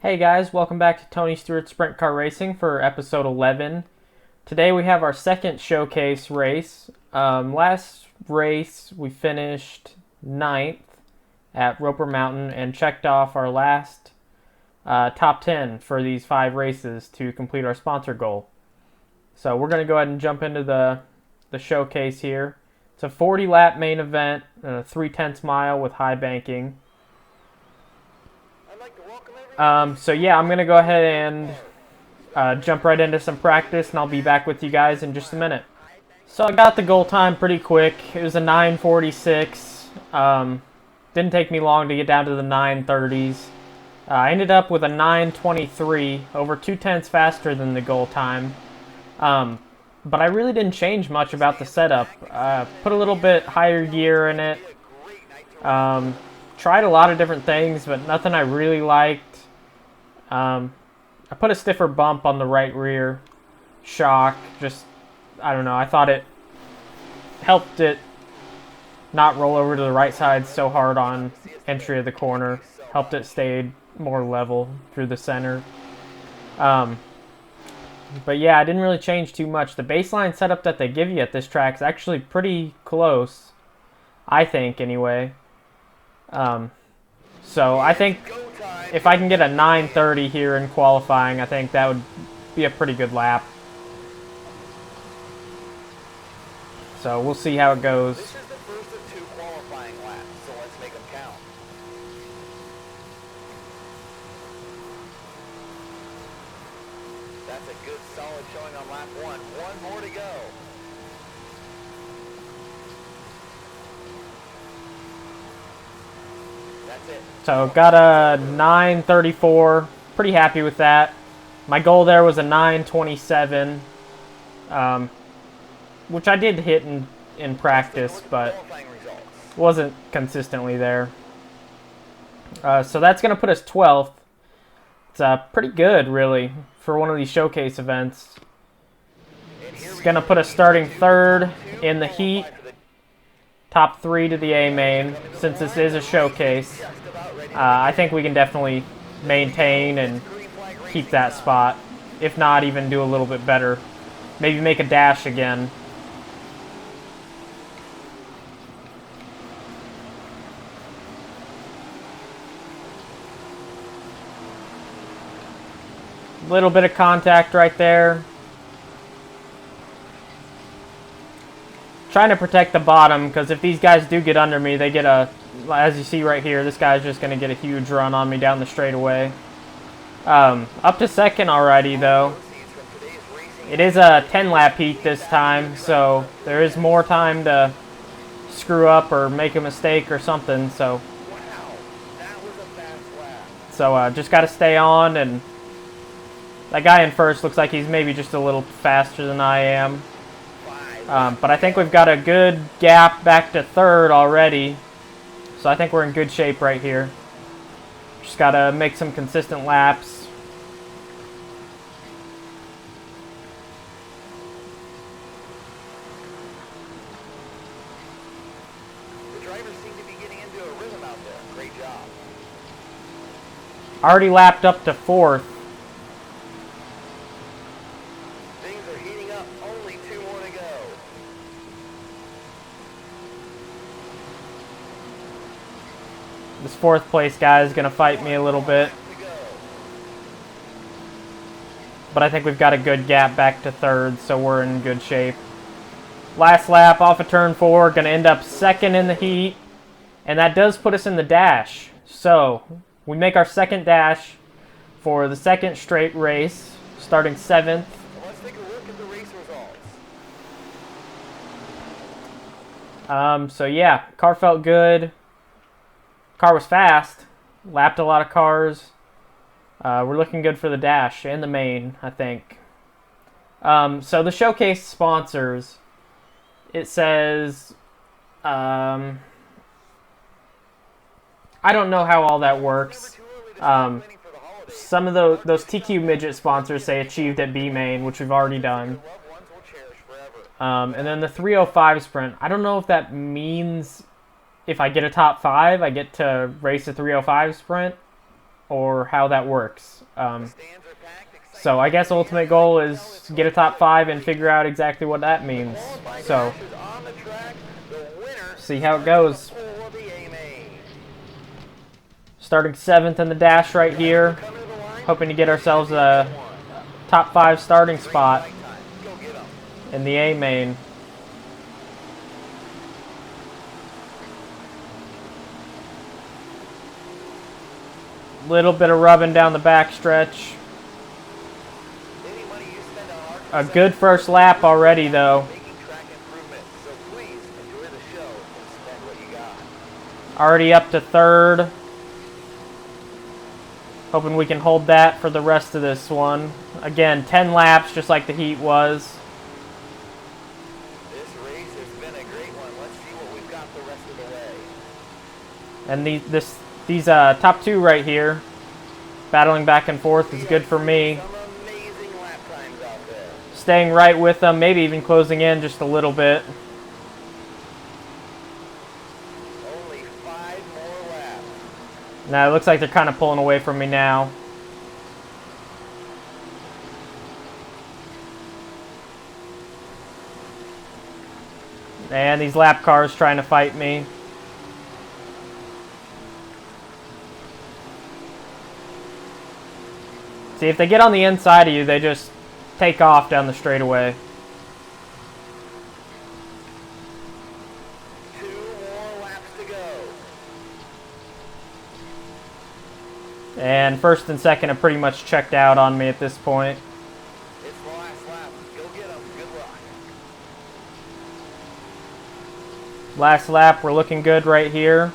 Hey guys, welcome back to Tony Stewart Sprint Car Racing for episode 11. Today we have our second showcase race. Last race we finished 9th at Roper Mountain and checked off our last top 10 for these 5 races to complete our sponsor goal. So we're going to go ahead and jump into the showcase here. It's a 40-lap main event, 3/10 mile with high banking. So yeah, I'm going to go ahead and jump right into some practice, and I'll be back with you guys in just a minute. So I got the goal time pretty quick. It was a 9:46. Didn't take me long to get down to the 9:30s. I ended up with a 9:23, over 2/10 faster than the goal time. But I really didn't change much about the setup. Put a little bit higher gear in it. Tried a lot of different things, but nothing I really liked. I put a stiffer bump on the right rear shock. I don't know, I thought it helped it not roll over to the right side so hard on entry of the corner. Helped it stay more level through the center. But yeah, I didn't really change too much. The baseline setup that they give you at this track is actually pretty close, I think, anyway. So I think if I can get a 9:30 here in qualifying, I think that would be a pretty good lap. So we'll see how it goes. This is the first of 2 qualifying laps, so let's make them count. That's a good solid showing on lap 1. One more to go. That's it. So got a 9:34. Pretty happy with that. My goal there was a 9:27, which I did hit in practice, but wasn't consistently there. So that's going to put us 12th. It's pretty good, really, for one of these showcase events. It's going to put us starting 3rd in the heat. Top 3 to the AMain, since this is a showcase. I think we can definitely maintain and keep that spot. If not, even do a little bit better. Maybe make a dash again. Little bit of contact right there. Trying to protect the bottom, because if these guys do get under me, they get as you see right here, this guy's just going to get a huge run on me down the straightaway. Up to 2nd already, though. It is a 10-lap heat this time, so there is more time to screw up or make a mistake or something. So just got to stay on, and that guy in first looks like he's maybe just a little faster than I am. But I think we've got a good gap back to 3rd already. So I think we're in good shape right here. Just got to make some consistent laps. The drivers seem to be getting into a rhythm out there. Great job. Already lapped up to 4th. Things are heating up. Only 2 more to go. This 4th place guy is going to fight me a little bit. But I think we've got a good gap back to 3rd, so we're in good shape. Last lap off of turn 4, going to end up 2nd in the heat. And that does put us in the dash. So we make our 2nd dash for the 2nd straight race, starting 7th. Let's take a look at the race results. So yeah, car felt good. Car was fast. Lapped a lot of cars. We're looking good for the dash and the main, I think. So the showcase sponsors, it says, I don't know how all that works. Some of those TQ midget sponsors say achieved at AMain, which we've already done. And then the 305 sprint, I don't know if that means if I get a top 5, I get to race a 305 sprint. or how that works. So I guess ultimate goal is get a top 5 and figure out exactly what that means. So see how it goes. Starting 7th in the dash right here. Hoping to get ourselves a top 5 starting spot in the AMain. Little bit of rubbing down the backstretch. A good first lap already, though. Already up to 3rd. Hoping we can hold that for the rest of this one. Again, 10 laps, just like the heat was. This race has been a great one. Let's see what we've got the rest of the way. And these top 2 right here, battling back and forth, is good for me. Some amazing lap times out there. Staying right with them, maybe even closing in just a little bit. Only 5 more laps. Now it looks like they're kind of pulling away from me now. And these lap cars trying to fight me. See, if they get on the inside of you, they just take off down the straightaway. 2 more laps to go. And 1st and 2nd have pretty much checked out on me at this point. It's the last lap. Go get them. Good luck. Last lap, we're looking good right here.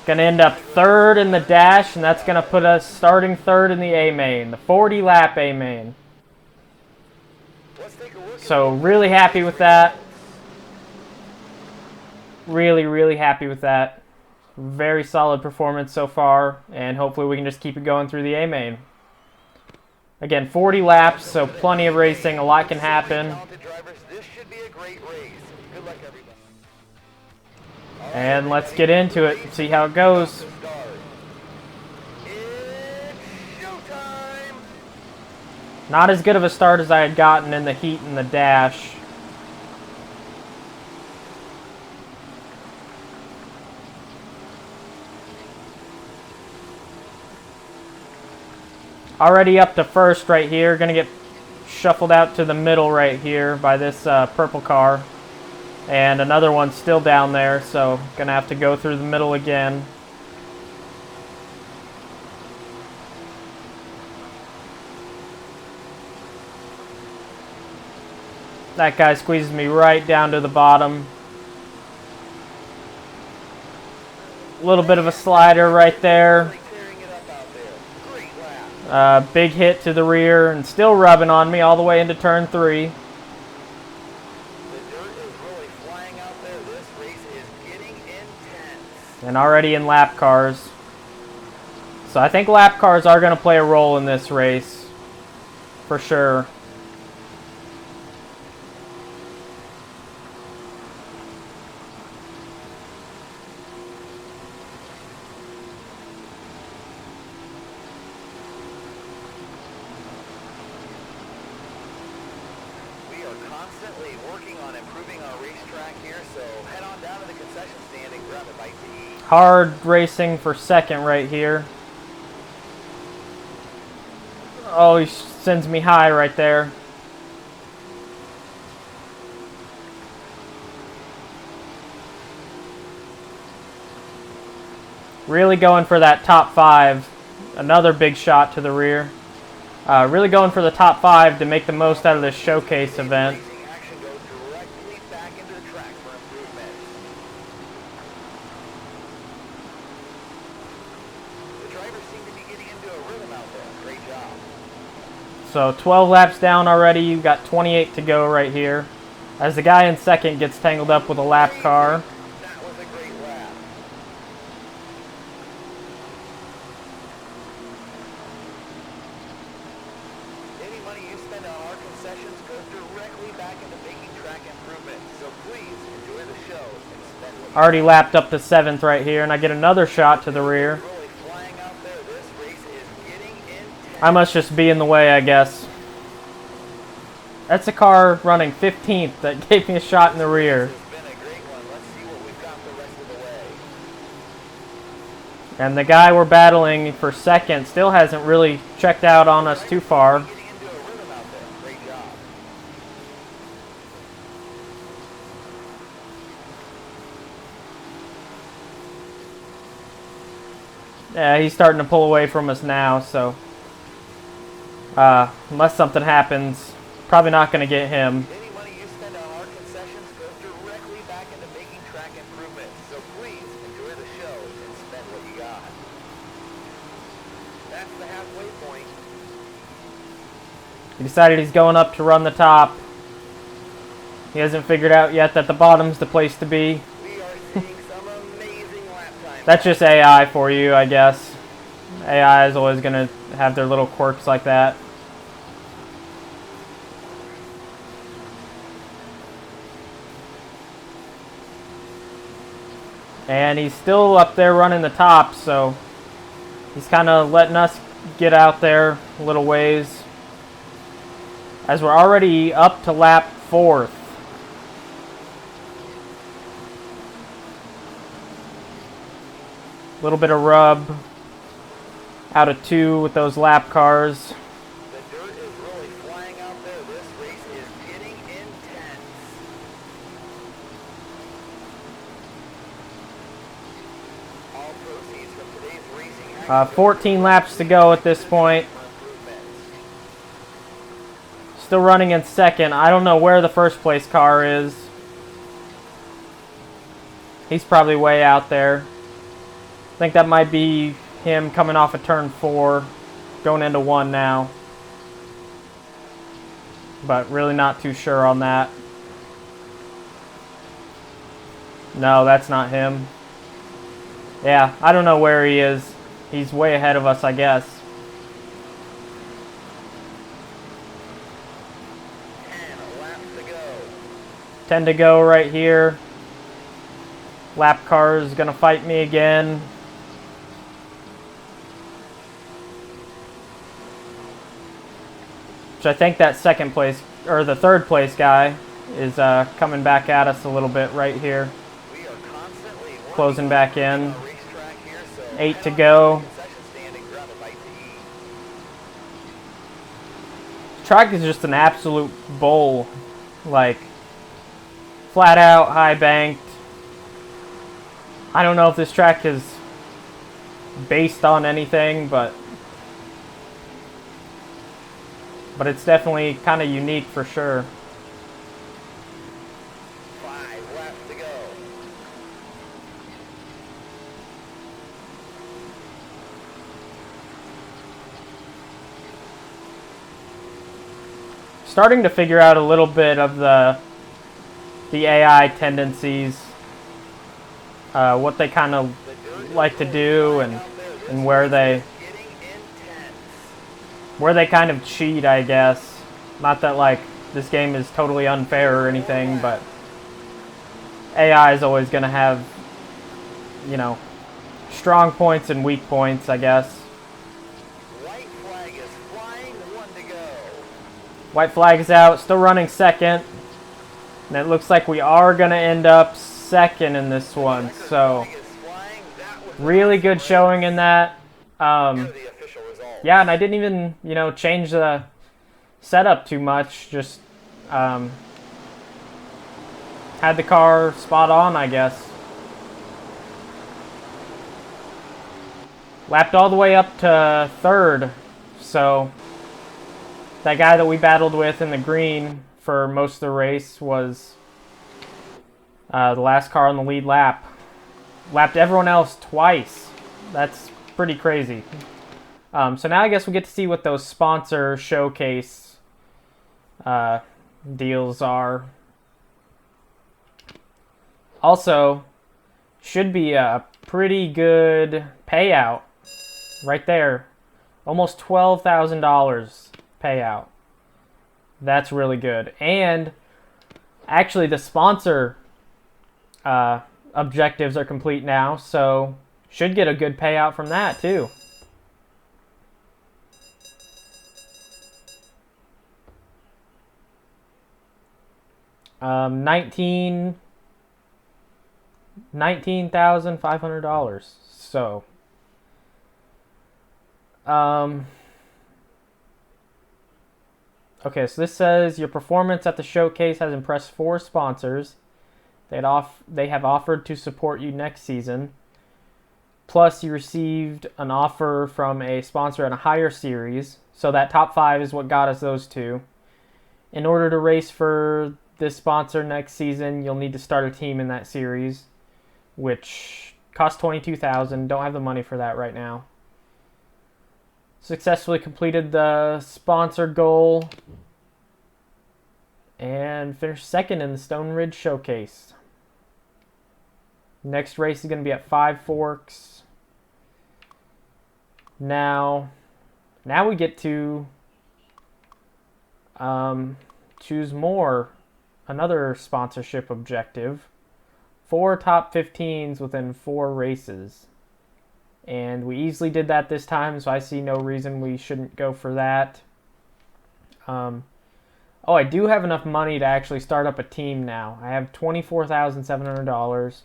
Gonna end up 3rd in the dash, and that's gonna put us starting 3rd in the AMain, the 40 lap AMain. Let's take a look. So really happy with that. Really happy with that. Very solid performance so far, and hopefully we can just keep it going through the AMain. Again, 40 laps, so plenty of racing, a lot can happen. This should be a great race. Good luck, everybody. And let's get into it, see how it goes. It's showtime. Not as good of a start as I had gotten in the heat and the dash. Already up to 1st right here. Gonna get shuffled out to the middle right here by this purple car. And another one still down there, so gonna have to go through the middle again. That guy squeezes me right down to the bottom. A little bit of a slider right there. Clearing it up out there. Great lap. Big hit to the rear and still rubbing on me all the way into turn 3. And already in lap cars. So I think lap cars are going to play a role in this race. For sure. We are constantly working on improving our racetrack here, so head on down to the concession stand and grab a bite to eat. Hard racing for 2nd right here. Oh, he sends me high right there. Really going for that top 5. Another big shot to the rear. Really going for the top 5 to make the most out of this showcase event. Action goes directly back into the track for improvement. The drivers seem to be getting into a rhythm out there. Great job. So 12 laps down already. You've got 28 to go right here. As the guy in 2nd gets tangled up with a lap car. That was a great lap. Any money you spend on our concessions goes directly back into making track improvements. So please enjoy the show and spend what you Already lapped up to 7th right here, and I get another shot to the rear. really flying out there. I must just be in the way, I guess. That's a car running 15th that gave me a shot in the rear. And the guy we're battling for second still hasn't really checked out on us too far. Yeah, he's starting to pull away from us now, so unless something happens, probably not going to get him. Any money you spend on our concessions goes directly back into making track improvements. So please enjoy the show and spend what you got. That's the halfway point. He decided he's going up to run the top. He hasn't figured out yet that the bottom's the place to be. We are seeing some amazing lap times. That's just AI for you, I guess. AI is always going to have their little quirks like that. And he's still up there running the top, so he's kind of letting us get out there a little ways. As we're already up to lap 4th. A little bit of rub out of 2 with those lap cars. The dirt is really flying out there. This race is getting intense. All proceeds from today's racing 14 laps to go at this point. Still running in second. I don't know where the first place car is. He's probably way out there. I think that might be him coming off of turn 4, going into 1 now. But really not too sure on that. No, that's not him. Yeah, I don't know where he is. He's way ahead of us, I guess. 10 laps to go. 10 to go right here. Lap car is going to fight me again. Which I think that second place, or the third place guy, is coming back at us a little bit right here. We are constantly Closing back in. on the racetrack here, so 8 to go. concession stand and grab a bite to eat. Track is just an absolute bowl. Like, flat out, high banked. I don't know if this track is based on anything, but it's definitely kind of unique for sure. 5 laps to go. Starting to figure out a little bit of the AI tendencies, what they kind of like to do, and where they kind of cheat, I guess. Not that like this game is totally unfair or anything, but AI is always going to have, you know, strong points and weak points, I guess. White flag is flying, 1 to go. White flag is out, still running second. And it looks like we are going to end up second in this one. So, really good showing in that. Yeah, and I didn't even, you know, change the setup too much. Just had the car spot on, I guess. Lapped all the way up to 3rd. So, that guy that we battled with in the green for most of the race was the last car on the lead lap. Lapped everyone else twice. That's pretty crazy. So now I guess we get to see what those sponsor showcase deals are. Also, should be a pretty good payout right there. Almost $12,000 payout. That's really good. And actually the sponsor objectives are complete now, so should get a good payout from that too. $19,500. So, okay, so this says your performance at the showcase has impressed 4 sponsors. They have offered to support you next season. Plus, you received an offer from a sponsor in a higher series. So that top 5 is what got us those 2. In order to race for this sponsor next season, you'll need to start a team in that series, which costs $22,000. Don't have the money for that right now. Successfully completed the sponsor goal and finished second in the Stone Ridge Showcase. Next race is going to be at Five Forks. Now we get to choose another sponsorship objective. 4 top 15s within 4 races. And we easily did that this time, so I see no reason we shouldn't go for that. I do have enough money to actually start up a team now. I have $24,700.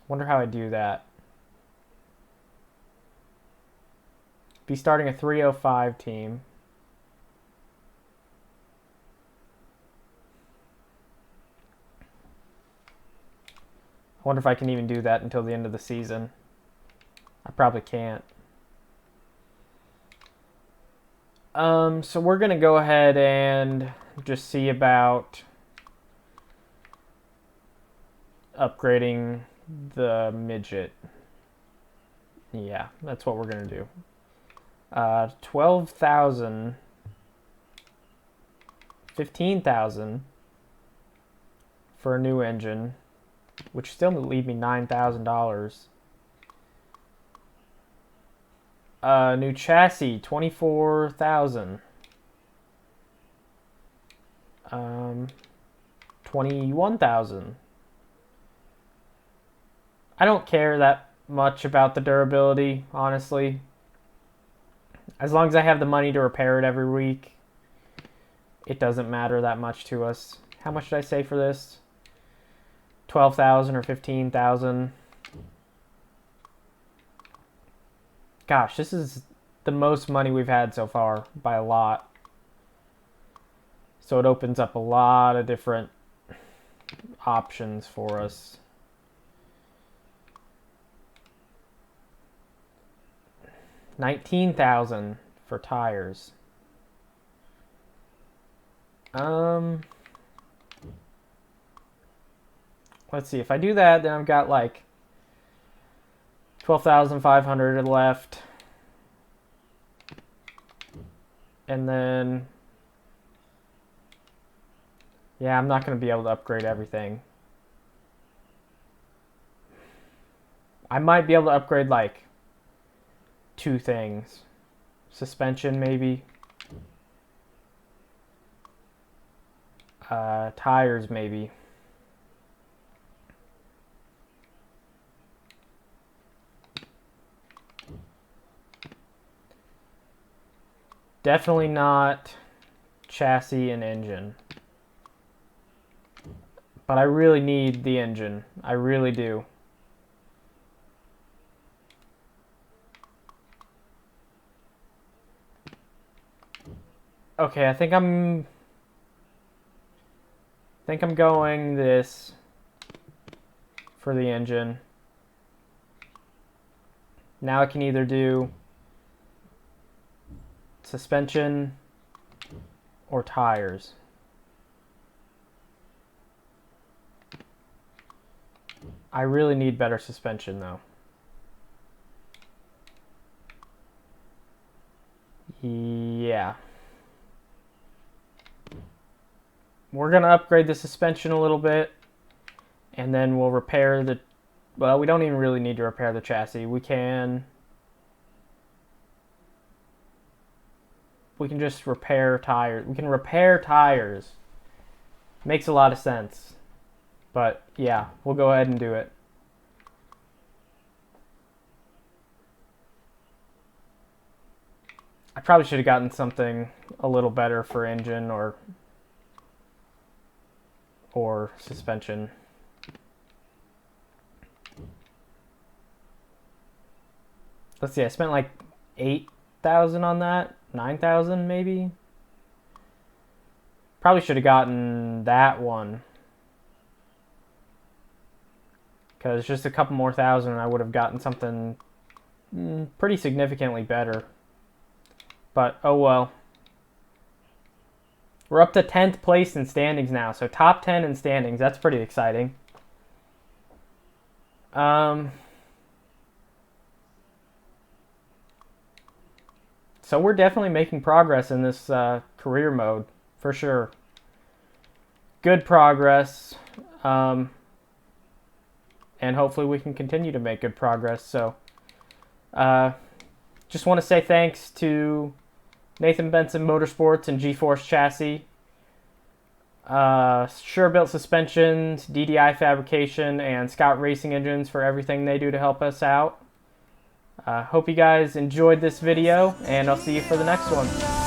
Wonder how I do that. Be starting a 305 team. I wonder if I can even do that until the end of the season. I probably can't. So we're going to go ahead and just see about upgrading the midget. Yeah, that's what we're going to do. 12,000, 15,000 for a new engine, which still would leave me $9,000. New chassis, 24,000. 21,000. I don't care that much about the durability, honestly. As long as I have the money to repair it every week, it doesn't matter that much to us. How much did I say for this? 12,000 or 15,000. Gosh, this is the most money we've had so far by a lot. So it opens up a lot of different options for us. $19,000 for tires. Let's see. If I do that, then I've got like 12,500 left. And then, yeah, I'm not going to be able to upgrade everything. I might be able to upgrade like 2 things. Suspension, maybe. Tires, maybe. Definitely not chassis and engine. But I really need the engine. I really do. Okay, I think I'm going this for the engine. Now I can either do suspension or tires. I really need better suspension though. Yeah. We're going to upgrade the suspension a little bit, and then we'll repair the... Well, we don't even really need to repair the chassis. We can just repair tires. We can repair tires. Makes a lot of sense. But, yeah, we'll go ahead and do it. I probably should have gotten something a little better for engine or suspension. Let's see, I spent like 8,000 on that, 9,000 maybe. Probably should have gotten that one, because just a couple more thousand and I would have gotten something pretty significantly better. But oh well. We're up to 10th place in standings now, so top 10 in standings. That's pretty exciting. So we're definitely making progress in this career mode, for sure. Good progress, and hopefully we can continue to make good progress. So just want to say thanks to Nathan Benson Motorsports and G-Force Chassis, Sure-Built Suspensions, DDI Fabrication, and Scout Racing Engines for everything they do to help us out. Hope you guys enjoyed this video, and I'll see you for the next one.